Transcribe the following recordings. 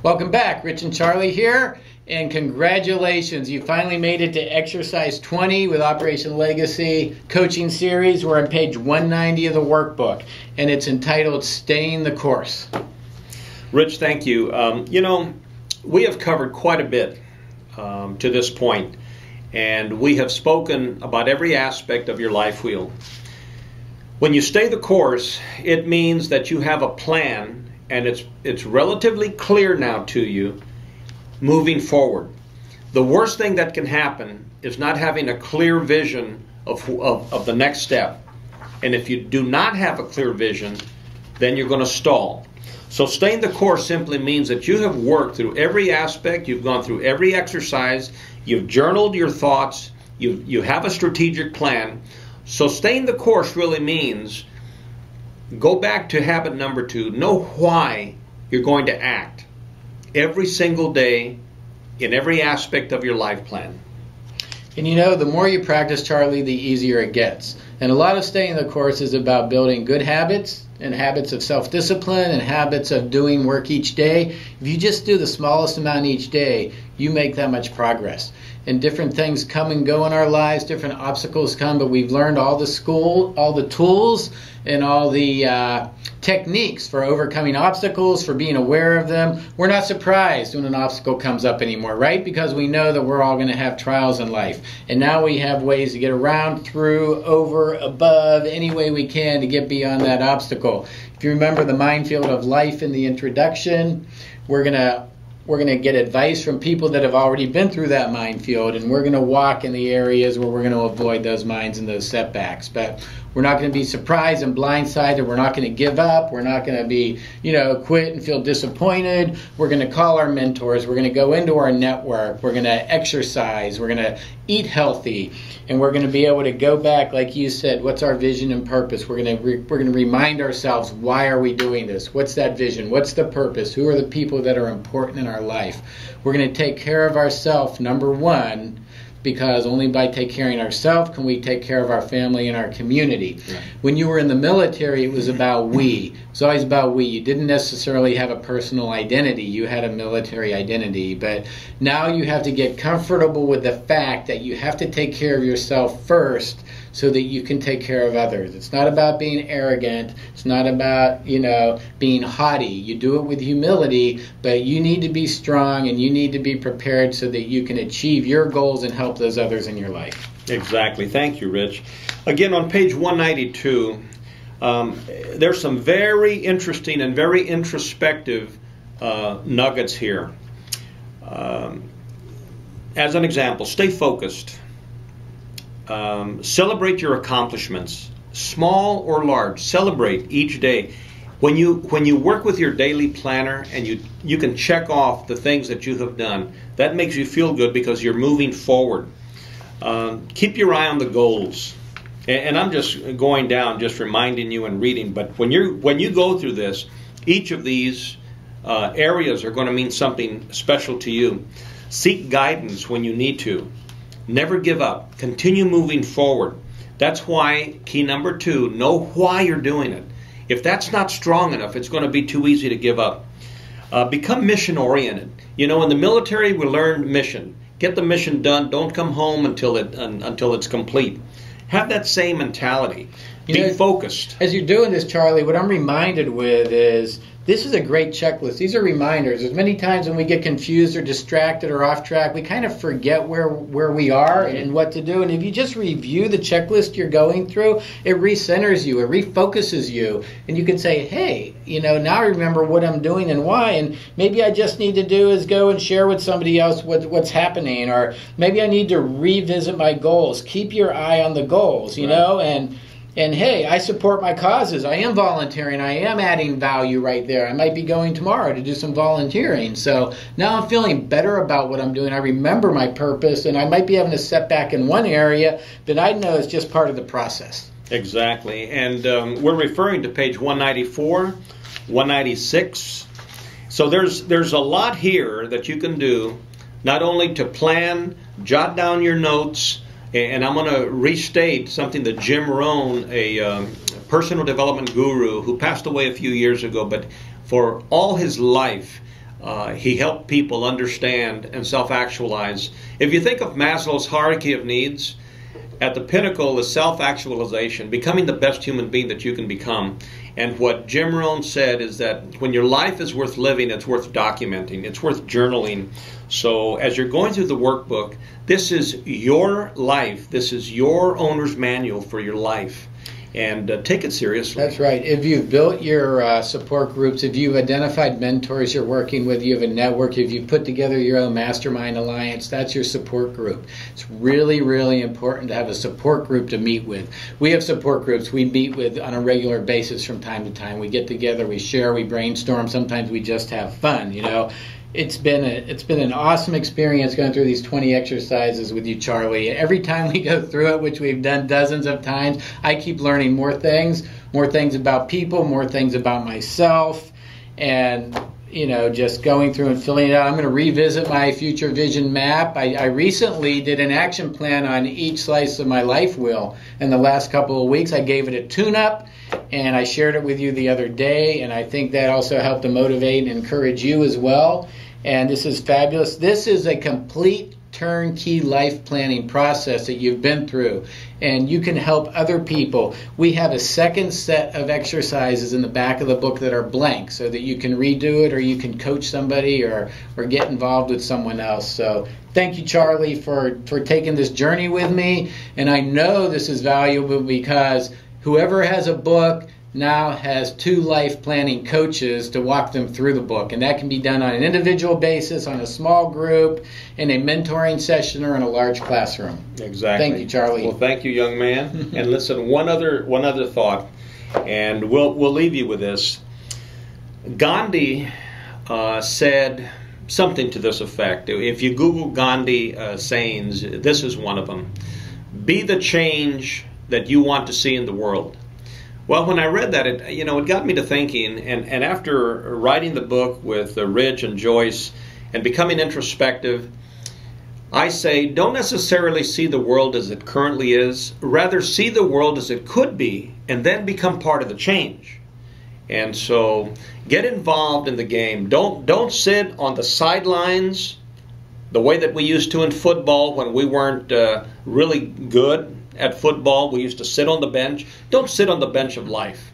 Welcome back. Rich and Charlie here, and congratulations. You finally made it to exercise 20 with Operation Legacy coaching series. We're on page 190 of the workbook, and it's entitled Staying the Course. Rich, thank you. We have covered quite a bit to this point, and we have spoken about every aspect of your life wheel. When you stay the course, it means that you have a plan, and it's relatively clear now to you moving forward. The worst thing that can happen is not having a clear vision of the next step. And if you do not have a clear vision, then you're going to stall. So staying the course simply means that you have worked through every aspect, you've gone through every exercise, you've journaled your thoughts, you have a strategic plan. So staying the course really means go back to habit number 2. Know why you're going to act every single day in every aspect of your life plan. And you know, the more you practice, Charlie, the easier it gets. And a lot of staying the course is about building good habits and habits of self-discipline and habits of doing work each day. If you just do the smallest amount each day, you make that much progress. And different things come and go in our lives, different obstacles come, but we've learned all the tools and all the techniques for overcoming obstacles, for being aware of them. We're not surprised when an obstacle comes up anymore, right? Because we know that we're all going to have trials in life. And now we have ways to get around, through, over, above, any way we can to get beyond that obstacle. If you remember the minefield of life in the introduction, we're going to get advice from people that have already been through that minefield, and we're going to walk in the areas where we're going to avoid those mines and those setbacks. But we're not going to be surprised and blindsided. We're not going to give up. We're not going to be, quit and feel disappointed. We're going to call our mentors. We're going to go into our network. We're going to exercise. We're going to eat healthy, and we're going to be able to go back, like you said, what's our vision and purpose? We're going to remind ourselves, why are we doing this? What's that vision? What's the purpose? Who are the people that are important in our life? We're going to take care of ourselves, number one, because only by taking care of ourselves can we take care of our family and our community. Right. When you were in the military, it was about we. It was always about we. You didn't necessarily have a personal identity. You had a military identity. But now you have to get comfortable with the fact that you have to take care of yourself first so that you can take care of others. It's not about being arrogant. It's not about, being haughty. You do it with humility, but you need to be strong and you need to be prepared so that you can achieve your goals and help those others in your life. Exactly. Thank you, Rich. Again, on page 192, there's some very interesting and very introspective nuggets here. As an example, stay focused. Celebrate your accomplishments, small or large. Celebrate each day. When you work with your daily planner and you can check off the things that you have done, that makes you feel good because you're moving forward. Keep your eye on the goals. And I'm just going down, just reminding you and reading. But when you go through this, each of these areas are going to mean something special to you. Seek guidance when you need to. Never give up. Continue moving forward. That's why key number 2, know why you're doing it. If that's not strong enough, it's going to be too easy to give up. Become mission oriented. In the military we learn mission. Get the mission done. Don't come home until it's complete. Have that same mentality. Be focused. As you're doing this, Charlie, what I'm reminded with is this is a great checklist. These are reminders. There's many times when we get confused or distracted or off track, we kind of forget where we are and what to do. And if you just review the checklist you're going through, it recenters you, it refocuses you. And you can say, hey, now I remember what I'm doing and why. And maybe I just need to do is go and share with somebody else what's happening. Or maybe I need to revisit my goals. Keep your eye on the goals, you know, and hey, I support my causes. I am volunteering. I am adding value right there. I might be going tomorrow to do some volunteering. So now I'm feeling better about what I'm doing. I remember my purpose, and I might be having a setback in one area, but I know it's just part of the process. Exactly. And we're referring to page 194, 196. So there's a lot here that you can do, not only to plan, jot down your notes. And I'm going to restate something that Jim Rohn, a personal development guru who passed away a few years ago, but for all his life, He helped people understand and self-actualize. If you think of Maslow's hierarchy of needs, at the pinnacle is self-actualization, becoming the best human being that you can become. And what Jim Rohn said is that when your life is worth living, it's worth documenting, it's worth journaling. So as you're going through the workbook, this is your life. This is your owner's manual for your life. And take it seriously. That's right. If you've built your support groups, if you've identified mentors you're working with, you have a network, if you've put together your own mastermind alliance, that's your support group. It's really, really important to have a support group to meet with. We have support groups we meet with on a regular basis from time to time. We get together, we share, we brainstorm. Sometimes we just have fun, you know. It's been an awesome experience going through these 20 exercises with you, Charlie. Every time we go through it, which we've done dozens of times, I keep learning more things about people, more things about myself, and you know, just going through and filling it out. I'm going to revisit my future vision map. I recently did an action plan on each slice of my life wheel. In the last couple of weeks, I gave it a tune-up, and I shared it with you the other day, and I think that also helped to motivate and encourage you as well. And this is fabulous. This is a complete turnkey life planning process that you've been through, and you can help other people. We have a second set of exercises in the back of the book that are blank so that you can redo it, or you can coach somebody, or get involved with someone else. So thank you, Charlie, for taking this journey with me. And I know this is valuable because whoever has a book now has 2 life planning coaches to walk them through the book. And that can be done on an individual basis, on a small group, in a mentoring session, or in a large classroom. Exactly. Thank you, Charlie. Well, thank you, young man. And listen, one other thought, and we'll leave you with this. Gandhi said something to this effect. If you Google Gandhi sayings, this is one of them. Be the change that you want to see in the world. Well, when I read that, it got me to thinking, and after writing the book with Rich and Joyce and becoming introspective, I say don't necessarily see the world as it currently is, rather see the world as it could be, and then become part of the change. And so get involved in the game. Don't sit on the sidelines the way that we used to in football when we weren't really good at football. We used to sit on the bench. Don't sit on the bench of life.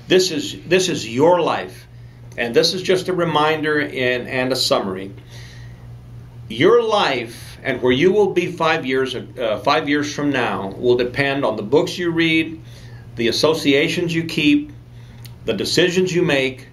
This is your life, and this is just a reminder and a summary. Your life and where you will be 5 years from now will depend on the books you read, the associations you keep, the decisions you make,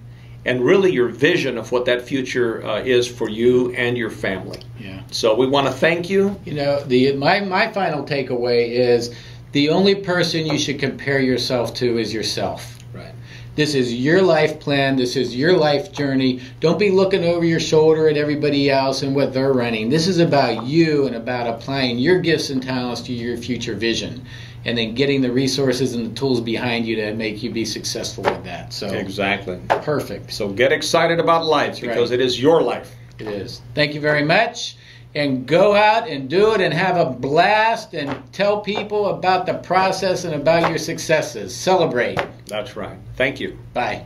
and really your vision of what that future is for you and your family. Yeah. So we want to thank you. You know, my final takeaway is the only person you should compare yourself to is yourself. Right. This is your life plan. This is your life journey. Don't be looking over your shoulder at everybody else and what they're running. This is about you and about applying your gifts and talents to your future vision, and then getting the resources and the tools behind you to make you be successful with that. So exactly. Perfect. So get excited about life. That's because right. It is your life. It is. Thank you very much. And go out and do it and have a blast and tell people about the process and about your successes. Celebrate. That's right. Thank you. Bye.